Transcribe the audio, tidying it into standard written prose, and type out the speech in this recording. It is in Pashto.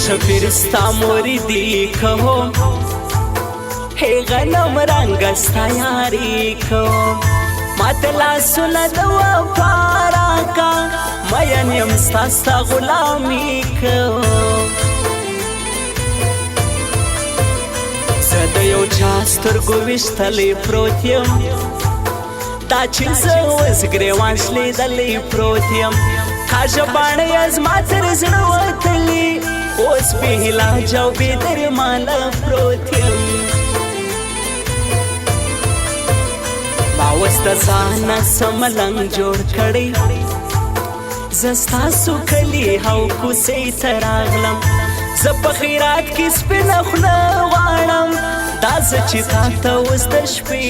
شفیر ستا موریدی کوم هی غنم رنگ ستا یاری کوم مات لاسونه د وفا راکا مین یم ستا غلامی کوم زه د یو چا سترګو ویشتلی پروت یم دا چې زه اوس ګریوان شلیدلی پروت یم کاږه باڼه یې زما تر زړه وتلي اوس بې علاج او بې درماله پروت یم ما اوس د ځانه څه ملنګ جوړ کړی زه ستاسو کلي او کوڅې ته راغلم زه په خیرات کې سپینه خوله غواړم دا زه چې تا ته اوس د شپې